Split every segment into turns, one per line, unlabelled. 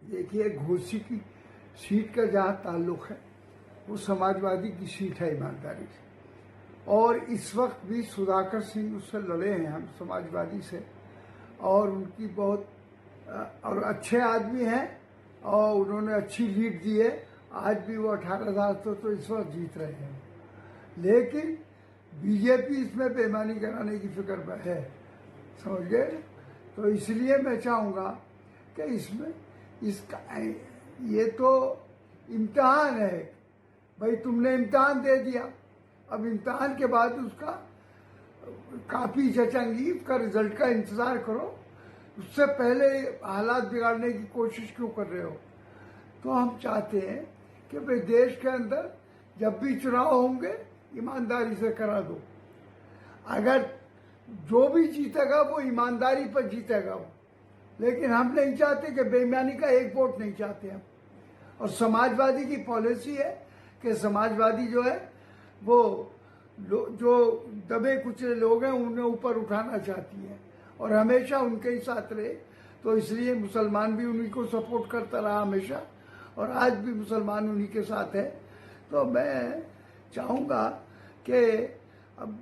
देखिए, घोसी की सीट का जहाँ ताल्लुक है वो समाजवादी की सीट है ईमानदारी से, और इस वक्त भी सुधाकर सिंह उससे लड़े हैं हम समाजवादी से, और उनकी बहुत और अच्छे आदमी हैं और उन्होंने अच्छी लीड दी है। आज भी वो 18,000 तो इस वक्त जीत रहे हैं, लेकिन बीजेपी इसमें बेईमानी कराने की फिक्र में है, समझ गए। तो इसलिए मैं चाहूँगा कि इसमें इसका ये तो इम्तिहान है भाई, तुमने इम्तिहान दे दिया, अब इम्तिहान के बाद उसका काफ़ी जचंगी का रिजल्ट का इंतज़ार करो, उससे पहले हालात बिगाड़ने की कोशिश क्यों कर रहे हो। तो हम चाहते हैं कि भाई देश के अंदर जब भी चुनाव होंगे ईमानदारी से करा दो, अगर जो भी जीतेगा वो ईमानदारी पर जीतेगा वो, लेकिन हम नहीं चाहते कि बेईमानी का एक वोट नहीं चाहते हम। और समाजवादी की पॉलिसी है कि समाजवादी जो है वो जो दबे कुचले लोग हैं उन्हें ऊपर उठाना चाहती है और हमेशा उनके ही साथ रहे। तो इसलिए मुसलमान भी उन्हीं को सपोर्ट करता रहा हमेशा, और आज भी मुसलमान उन्हीं के साथ है। तो मैं चाहूँगा कि अब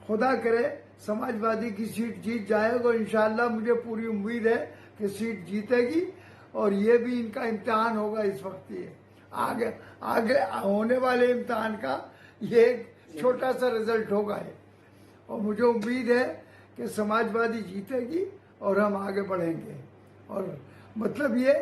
खुदा करे समाजवादी की सीट जीत जाएगा, और इंशाअल्लाह मुझे पूरी उम्मीद है कि सीट जीतेगी, और ये भी इनका इम्तिहान होगा इस वक्त। ये आगे आगे होने वाले इम्तिहान का ये एक छोटा सा रिजल्ट होगा है, और मुझे उम्मीद है कि समाजवादी जीतेगी और हम आगे बढ़ेंगे। और मतलब ये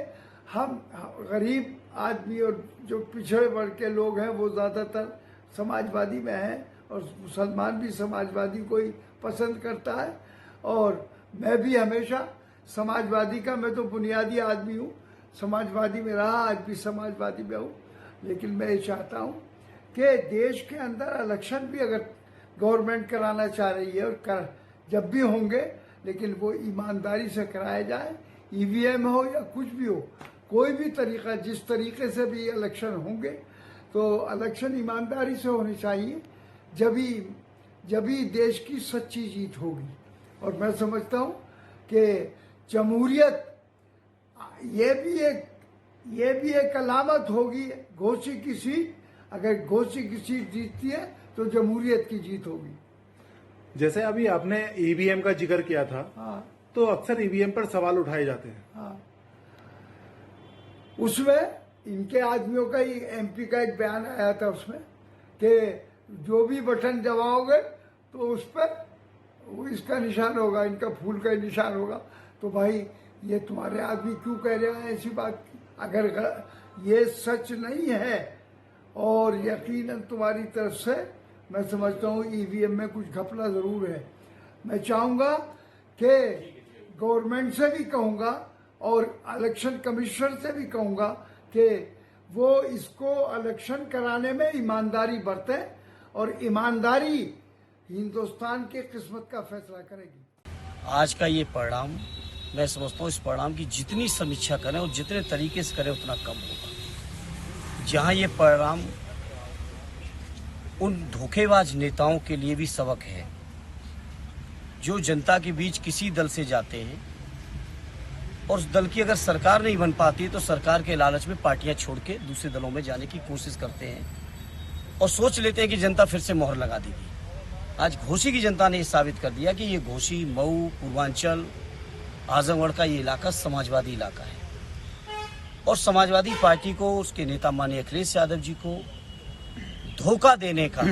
हम गरीब आदमी और जो पिछड़े वर्ग के लोग हैं वो ज़्यादातर समाजवादी में हैं, और मुसलमान भी समाजवादी को ही पसंद करता है। और मैं भी हमेशा समाजवादी का, मैं तो बुनियादी आदमी हूँ, समाजवादी में रहा, आज भी समाजवादी में हूँ। लेकिन मैं ये चाहता हूँ कि देश के अंदर इलेक्शन भी अगर गवर्नमेंट कराना चाह रही है, और जब भी होंगे, लेकिन वो ईमानदारी से कराए जाए, ईवीएम हो या कुछ भी हो, कोई भी तरीका, जिस तरीके से भी इलेक्शन होंगे तो इलेक्शन ईमानदारी से होने चाहिए, जब ही देश की सच्ची जीत होगी। और मैं समझता हूँ कि जमहूरियत ये भी एक अलामत होगी घोसी की सीट। अगर घोसी की सीट जीतती है तो जमहूरियत की जीत होगी।
जैसे अभी आपने ईवीएम का जिक्र किया था,
हाँ,
तो अक्सर ईवीएम पर सवाल उठाए जाते हैं।
हाँ, उसमें इनके आदमियों का ही एमपी का एक बयान आया था उसमें कि जो भी बटन दबाओगे तो उस पर वो इसका निशान होगा, इनका फूल का ही निशान होगा। तो भाई ये तुम्हारे आदमी क्यों कह रहे हैं ऐसी बात? अगर ये सच नहीं है और यकीनन तुम्हारी तरफ से, मैं समझता हूँ ईवीएम में कुछ घपला ज़रूर है। मैं चाहूँगा कि गवर्नमेंट से भी कहूँगा और इलेक्शन कमिश्नर से भी कहूँगा कि वो इसको इलेक्शन कराने में ईमानदारी बरतें, और ईमानदारी हिंदुस्तान की किस्मत का फैसला करेगी।
आज का ये परिणाम, मैं समझता हूँ इस परिणाम की जितनी समीक्षा करें और जितने तरीके से करें उतना कम होगा। जहाँ ये परिणाम उन धोखेबाज नेताओं के लिए भी सबक है जो जनता के बीच किसी दल से जाते हैं, और उस दल की अगर सरकार नहीं बन पाती तो सरकार के लालच में पार्टियां छोड़ के दूसरे दलों में जाने की कोशिश करते हैं और सोच लेते हैं कि जनता फिर से मोहर लगा देगी। आज घोसी की जनता ने ये साबित कर दिया कि ये घोसी, मऊ, पूर्वांचल, आजमगढ़ का ये इलाका समाजवादी इलाका है, और समाजवादी पार्टी को, उसके नेता माननीय अखिलेश यादव जी को धोखा देने का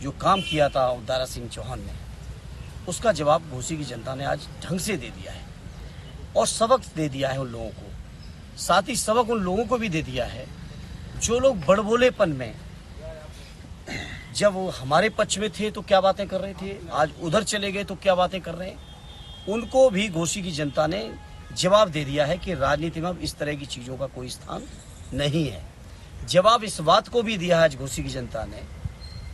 जो काम किया था दारा सिंह चौहान ने, उसका जवाब घोसी की जनता ने आज ढंग से दे दिया है और सबक दे दिया है उन लोगों को। साथ ही सबक उन लोगों को भी दे दिया है जो लोग बड़बोलेपन में, जब वो हमारे पक्ष में थे तो क्या बातें कर रहे थे, आज उधर चले गए तो क्या बातें कर रहे हैं। उनको भी घोसी की जनता ने जवाब दे दिया है कि राजनीति में अब इस तरह की चीज़ों का कोई स्थान नहीं है। जवाब इस बात को भी दिया है आज घोसी की जनता ने,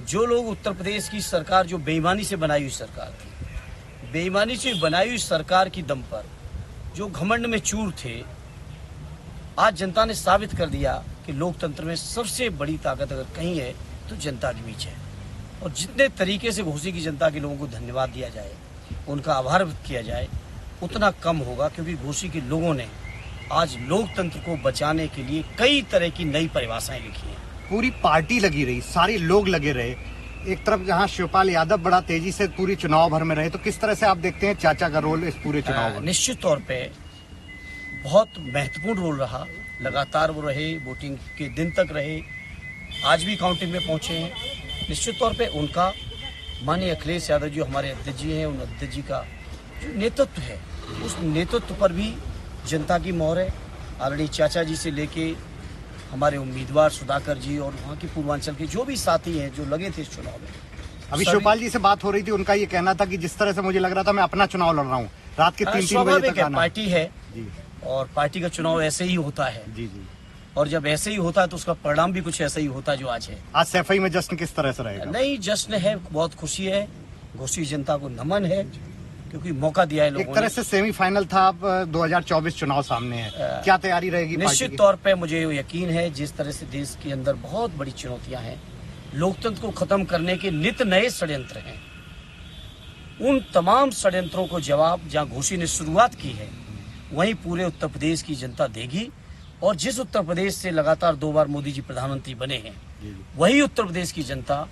जो लोग उत्तर प्रदेश की सरकार, जो बेईमानी से बनाई हुई सरकार थी, बेईमानी से बनाई हुई सरकार की दम पर जो घमंड में चूर थे, आज जनता ने साबित कर दिया कि लोकतंत्र में सबसे बड़ी ताकत अगर कहीं है तो जनता के बीच है। और जितने तरीके से घोसी की जनता के लोगों को धन्यवाद दिया जाए, उनका आभार व्यक्त किया जाए, उतना कम होगा, क्योंकि घोसी के लोगों ने आज लोकतंत्र को बचाने के लिए कई तरह की नई परिभाषाएं लिखी हैं।
पूरी पार्टी लगी रही, सारे लोग लगे रहे। एक तरफ जहां शिवपाल यादव बड़ा तेजी से पूरी चुनाव भर में रहे, तो किस तरह से आप देखते हैं चाचा का रोल इस पूरे चुनाव में?
निश्चित तौर पे बहुत महत्वपूर्ण रोल रहा। लगातार वो रहे, वोटिंग के दिन तक रहे, आज भी काउंटिंग में पहुंचे हैं। निश्चित तौर पे उनका माननीय अखिलेश यादव जो हमारे अध्यक्ष जी हैं, उन अध्यक्ष जी का जो नेतृत्व है, उस नेतृत्व पर भी जनता की मोहर है। आदरणीय चाचा जी से लेके हमारे उम्मीदवार सुधाकर जी और वहाँ के पूर्वांचल के जो भी साथी हैं जो लगे थे इस चुनाव में।
अभी शिवपाल जी से बात हो रही थी, उनका ये कहना था कि जिस तरह से मुझे लग रहा था मैं अपना चुनाव लड़ रहा हूँ, रात के 3-3 बजे तक आना।
पार्टी है
जी,
और पार्टी का चुनाव ऐसे ही होता है।
जी जी।
और जब ऐसे ही होता है तो उसका परिणाम भी कुछ ऐसा ही होता है जो आज है।
आज सैफई में जश्न किस तरह से रहेगा?
नहीं, जश्न है, बहुत खुशी है, घोसी जनता को नमन है, क्योंकि मौका दिया है लोगों ने।
एक तरह से सेमीफाइनल था, अब 2024 चुनाव सामने है, क्या तैयारी रहेगी?
निश्चित तौर पे मुझे यकीन है, जिस तरह से देश के अंदर बहुत बड़ी चुनौतियां हैं, लोकतंत्र को खत्म करने के नित नए षड्यंत्र हैं, उन तमाम षड्यंत्रों को जवाब जहां घोसी ने शुरुआत की है वहीं पूरे उत्तर प्रदेश की जनता देगी। और जिस उत्तर प्रदेश से लगातार 2 बार मोदी जी प्रधानमंत्री बने हैं, वही उत्तर प्रदेश की जनता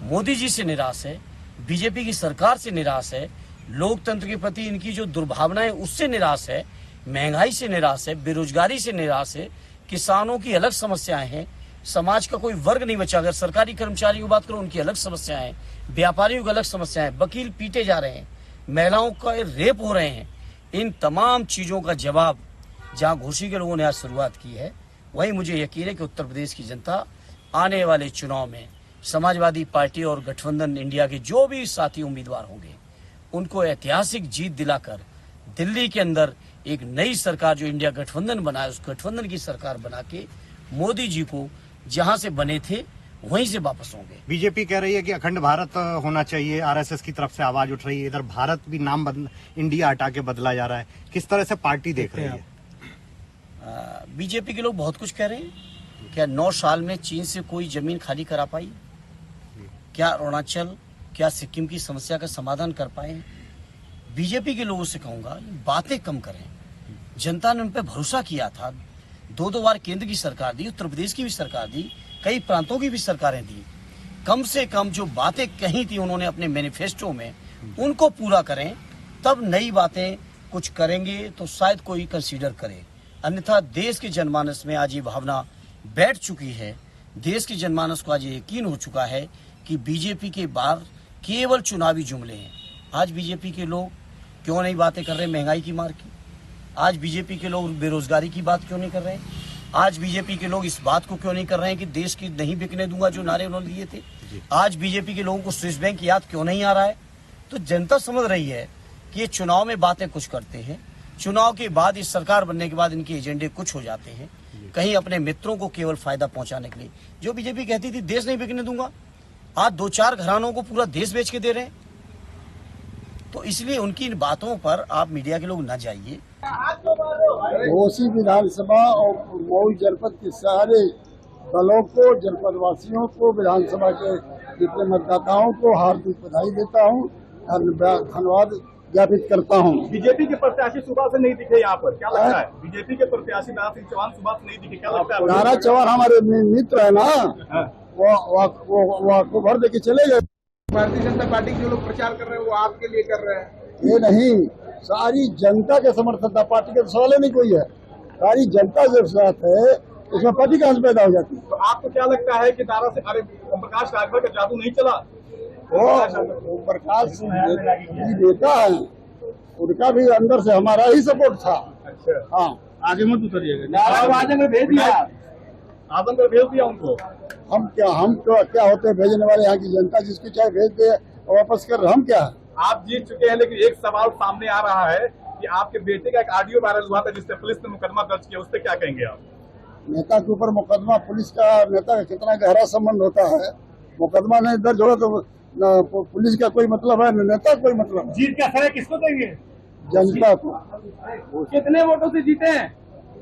मोदी जी से निराश है, बीजेपी की सरकार से निराश है, लोकतंत्र के प्रति इनकी जो दुर्भावनाएं उससे निराश है, महंगाई से निराश है, बेरोजगारी से निराश है, किसानों की अलग समस्याएं हैं, समाज का कोई वर्ग नहीं बचा। अगर सरकारी कर्मचारी की बात करो, उनकी अलग समस्याएं हैं, व्यापारियों की अलग समस्याएं, वकील पीटे जा रहे हैं, महिलाओं का रेप हो रहे हैं। इन तमाम चीजों का जवाब जहां घोसी के लोगों ने आज शुरुआत की है, वहीं मुझे यकीन है कि उत्तर प्रदेश की जनता आने वाले चुनाव में समाजवादी पार्टी और गठबंधन इंडिया के जो भी साथी उम्मीदवार होंगे, उनको ऐतिहासिक जीत दिलाकर दिल्ली के अंदर एक नई सरकार जो इंडिया गठबंधन बनाए, उस गठबंधन की सरकार बना के मोदी जी को जहां से बने थे वहीं से वापस होंगे।
बीजेपी कह रही है कि अखंड भारत होना चाहिए, आरएसएस की तरफ से आवाज उठ रही है, इधर भारत भी नाम इंडिया हटा के बदला जा रहा है, किस तरह से पार्टी देख रही है?
बीजेपी के लोग बहुत कुछ कह रहे हैं। क्या 9 साल में चीन से कोई जमीन खाली करा पाई? क्या अरुणाचल, क्या सिक्किम की समस्या का समाधान कर पाए? बीजेपी के लोगों से कहूंगा, बातें कम करें। जनता ने उन पर भरोसा किया था, 2-2 बार केंद्र की सरकार दी, उत्तर प्रदेश की भी सरकार दी, कई प्रांतों की भी सरकारें दी। कम से कम जो बातें कही थी उन्होंने अपने मैनिफेस्टो में, उनको पूरा करें, तब नई बातें कुछ करेंगे तो शायद कोई कंसीडर करे। अन्यथा देश के जनमानस में आज ये भावना बैठ चुकी है, देश के जनमानस को आज ये यकीन हो चुका है कि बीजेपी के बाहर केवल चुनावी जुमले हैं। आज बीजेपी के लोग क्यों नहीं बातें कर रहे महंगाई की मार की? आज बीजेपी के लोग बेरोजगारी की बात क्यों नहीं कर रहे हैं? आज बीजेपी के लोग इस बात को क्यों नहीं कर रहे हैं कि देश की नहीं बिकने दूंगा जो नारे उन्होंने दिए थे? आज बीजेपी के लोगों को स्विस बैंक याद क्यों नहीं आ रहा है? तो जनता समझ रही है कि ये चुनाव में बातें कुछ करते हैं, चुनाव के बाद इस सरकार बनने के बाद इनके एजेंडे कुछ हो जाते हैं, कहीं अपने मित्रों को केवल फायदा पहुंचाने के लिए। जो बीजेपी कहती थी देश नहीं बिकने दूंगा, आज 2-4 घरानों को पूरा देश बेच के दे रहे हैं। तो इसलिए उनकी इन बातों पर आप मीडिया के लोग न जाइए।
घोसी विधानसभा और मऊ जनपद के सारे दलों को, जनपद वासियों को, विधानसभा के जितने मतदाताओं को हार्दिक बधाई देता हूँ, धन्यवाद ज्ञापित करता हूँ।
बीजेपी के प्रत्याशी सुबह से नहीं दिखे यहाँ पर, क्या लगता है? बीजेपी के प्रत्याशी नारायण सिंह चौहान सुबह से नहीं दिखे, क्या लगता है?
नारायण चौहान हमारे मित्र है ना, वो भर दे के चले गए।
भारतीय जनता पार्टी के जो लोग प्रचार कर रहे हैं वो आपके लिए कर रहे हैं?
ये नहीं, सारी जनता के समर्थन था, पार्टी का सवाल ही नहीं कोई है। सारी जनता जब साथ है उसमें पार्टी कहाँ से पैदा हो जाती है?
तो आपको क्या लगता है कि नारा से ओम प्रकाश राजभर का जादू नहीं चला?
वो प्रकाश जी बेटा है, उनका भी अंदर से हमारा ही सपोर्ट था।
अच्छा,
हाँ,
आगे मत उतरिएगा। आजम में भेज दिया, आजम में भेज दिया उनको।
हम क्या होते हैं भेजने वाले? यहाँ की जनता जिसको चाहे भेज दे और वापस कर, हम क्या?
आप जीत चुके हैं, लेकिन एक सवाल सामने आ रहा है कि आपके बेटे का एक ऑडियो वायरल हुआ था जिससे पुलिस ने मुकदमा दर्ज किया, उस पर क्या कहेंगे आप?
नेता के ऊपर मुकदमा, पुलिस का नेता का कितना गहरा संबंध होता है। मुकदमा नहीं दर्ज होगा तो पुलिस का कोई मतलब है, नेता का कोई मतलब है।
जीत का श्रेय किसको देंगे?
जनता को।
कितने वोटों से जीते हैं?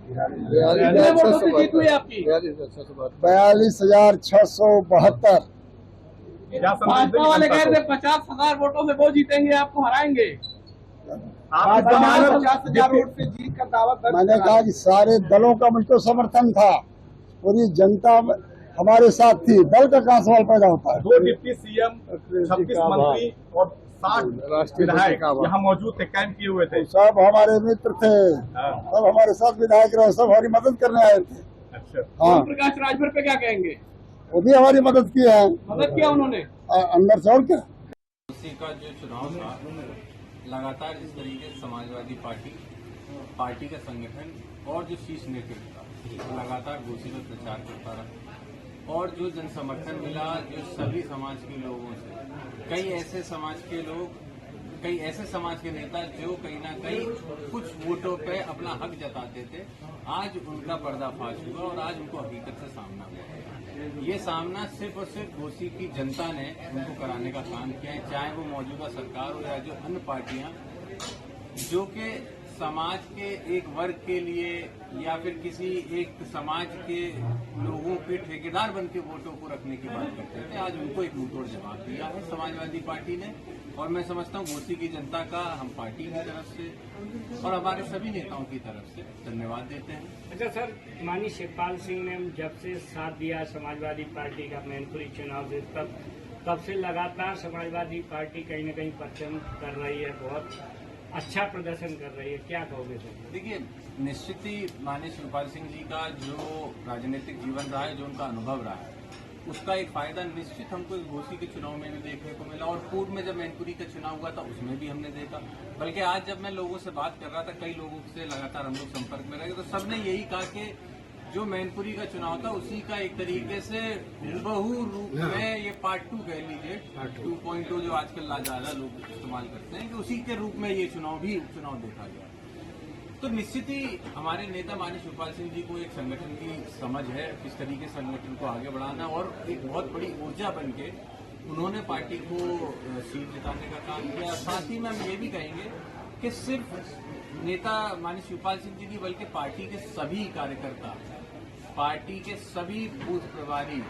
कितने वोटों से जीत हुई आपकी?
42,672।
भाजपा वाले कह रहे थे 50,000 वोटों से वो जीतेंगे, आपको हराएंगे। आप इस बार 50,000 वोट से जीत का दावा दर्ज
मैंने
करा
कहा कि सारे दलों का मुझको समर्थन था, पूरी जनता हमारे साथ थी। दल का कहाँ सवाल पैदा होता है?
2 डिप्टी सीएम, 26 मंत्री और 60 विधायक यहाँ मौजूद थे, कैंप किए हुए थे।
सब हमारे मित्र थे, सब हमारे साथ विधायक रहे, सब हमारी मदद करने आए थे।
अच्छा,
हाँ,
प्रकाश राजभर पे क्या कहेंगे?
वो भी हमारी मदद की है,
मदद किया उन्होंने।
अंदर से। और क्या,
उसी का जो चुनाव था, लगातार जिस तरीके से समाजवादी पार्टी का संगठन और जो शीर्ष नेतृत्व था लगातार घोषी में प्रचार करता रहा और जो जन समर्थन मिला, जो सभी समाज के लोगों से, कई ऐसे समाज के नेता जो कहीं ना कहीं कुछ वोटों पे अपना हक जताते थे, आज उनका पर्दाफाश हुआ और आज उनको हकीकत से सामना हुआ। ये सामना सिर्फ और सिर्फ घोसी की जनता ने उनको कराने का काम किया है, चाहे वो मौजूदा सरकार हो या जो अन्य पार्टियां जो कि समाज के एक वर्ग के लिए या फिर किसी एक समाज के लोगों के ठेकेदार बन के वोटों को रखने की बात करते थे, आज उनको एक मुंहतोड़ जवाब दिया है समाजवादी पार्टी ने। और मैं समझता हूँ घोसी की जनता का हम पार्टी की तरफ से और हमारे सभी नेताओं की तरफ से धन्यवाद देते हैं।
अच्छा सर, माननीय शिवपाल सिंह ने जब से साथ दिया समाजवादी पार्टी का मैनपुरी चुनाव से, तब से लगातार समाजवादी पार्टी कहीं न कहीं परचम कर रही है, बहुत अच्छा प्रदर्शन कर रही है, क्या कहोगे सर?
देखिए, निश्चित ही माननीय शिवपाल सिंह जी का जो राजनीतिक जीवन रहा है, जो उनका अनुभव रहा है, उसका एक फायदा निश्चित हमको इस घोसी के चुनाव में भी देखने को मिला और पूर्व में जब मैनपुरी का चुनाव हुआ था उसमें भी हमने देखा। बल्कि आज जब मैं लोगों से बात कर रहा था, कई लोगों से लगातार हम लोग संपर्क में रहे, तो सबने यही कहा कि जो मैनपुरी का चुनाव था उसी का एक तरीके से हूबहू रूप में ये पार्ट 2 कह लीजिए, 2.0 जो आजकल ज्यादा लोग इस्तेमाल करते हैं, कि उसी के रूप में ये चुनाव भी उपचुनाव देखा गया। तो निश्चित ही हमारे नेता माननीय शिवपाल सिंह जी को एक संगठन की समझ है, किस तरीके से संगठन को आगे बढ़ाना, और एक बहुत बड़ी ऊर्जा बन के उन्होंने पार्टी को सीट जिताने का काम किया। साथ ही में हम ये भी कहेंगे कि सिर्फ नेता माननीय शिवपाल सिंह जी की बल्कि पार्टी के सभी कार्यकर्ता, पार्टी के सभी बूथ प्रभारी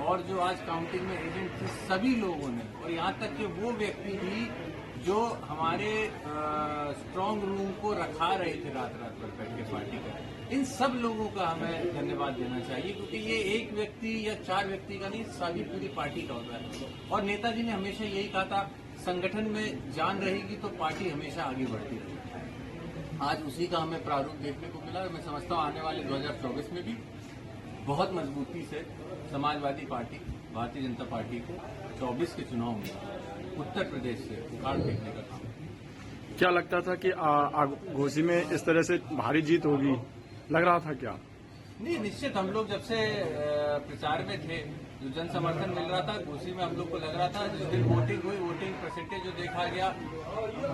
और जो आज काउंटिंग में एजेंट थे, सभी लोगों ने, और यहाँ तक कि वो व्यक्ति भी जो हमारे स्ट्रांग रूम को रखा रहे थे रात भर बैठ के पार्टी का, इन सब लोगों का हमें धन्यवाद देना चाहिए, क्योंकि ये एक व्यक्ति या 4 व्यक्ति का नहीं, सभी पूरी पार्टी का होता है। और नेताजी ने हमेशा यही कहा था, संगठन में जान रहेगी तो पार्टी हमेशा आगे बढ़ती रहेगी। आज उसी का हमें प्रारूप देखने को मिला। मैं समझता हूँ आने वाले 2024 में भी बहुत मजबूती से समाजवादी पार्टी, भारतीय जनता पार्टी को 24 के चुनाव में उत्तर प्रदेश से उखाड़ फेंकने का काम।
क्या लगता था कि घोसी में इस तरह से भारी जीत होगी, लग रहा था क्या?
नहीं, निश्चित हम लोग जब से प्रचार में थे, जो जन समर्थन मिल रहा था घोसी में, हम लोग को लग रहा था जिस दिन वोटिंग हुई, वोटिंग परसेंटेज जो देखा गया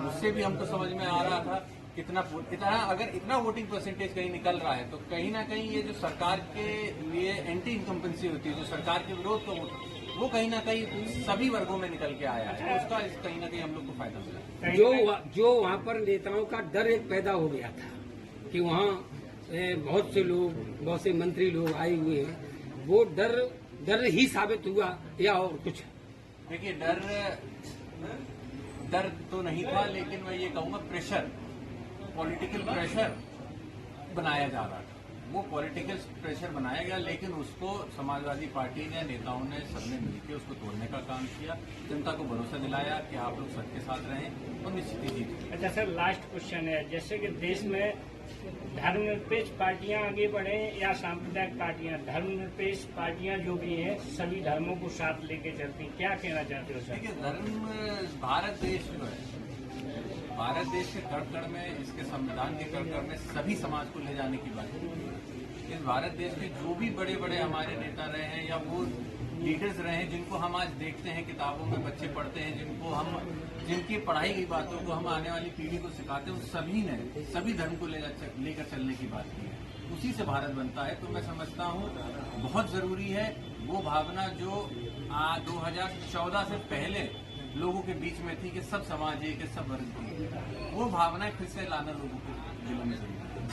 उससे भी हमको समझ में आ रहा था अगर इतना वोटिंग परसेंटेज कहीं निकल रहा है तो कहीं ना कहीं ये जो सरकार के लिए एंटी इनकम्पेंसी होती है, जो सरकार के विरोध का वोट, वो कहीं ना कहीं सभी वर्गों में निकल के आया है, उसका कहीं ना कहीं हम लोग को फायदा मिला।
जो वहाँ पर नेताओं का डर एक पैदा हो गया था कि वहाँ बहुत से लोग, बहुत से मंत्री लोग आए हुए हैं, वो डर ही साबित हुआ या और कुछ?
देखिए, डर तो नहीं था, लेकिन मैं ये कहूँगा प्रेशर, पॉलिटिकल प्रेशर बनाया जा रहा था। वो पॉलिटिकल प्रेशर बनाया गया, लेकिन उसको समाजवादी पार्टी ने, नेताओं ने, सबने मिलकर उसको तोड़ने का काम किया, जनता को भरोसा दिलाया कि आप लोग सबके साथ रहें और निश्चित ही जीत।
अच्छा सर, लास्ट क्वेश्चन है, जैसे कि देश में धर्मनिरपेक्ष पार्टियां आगे बढ़े या सांप्रदायिक पार्टियां, धर्मनिरपेक्ष पार्टियां जो भी हैं सभी धर्मों को साथ लेके चलती, क्या कहना चाहते हो सर?
देखिए, धर्म भारत देश जो है, भारत देश के कड़ में, इसके संविधान के कड़ में सभी समाज को ले जाने की बात है। इस भारत देश के जो भी बड़े बड़े हमारे नेता रहे हैं या वो लीडर्स रहे हैं जिनको हम आज देखते हैं, किताबों में बच्चे पढ़ते हैं, जिनकी पढ़ाई की बातों को हम आने वाली पीढ़ी को सिखाते हैं, उन सभी ने सभी धर्म को लेकर चलने की बात की है। उसी से भारत बनता है। तो मैं समझता हूँ बहुत जरूरी है वो भावना जो 2014 से पहले लोगों के बीच में थी कि सब समाज एक है, सब वर्ग की, वो भावना फिर से लाना लोगों के दिलों में जरूरी है।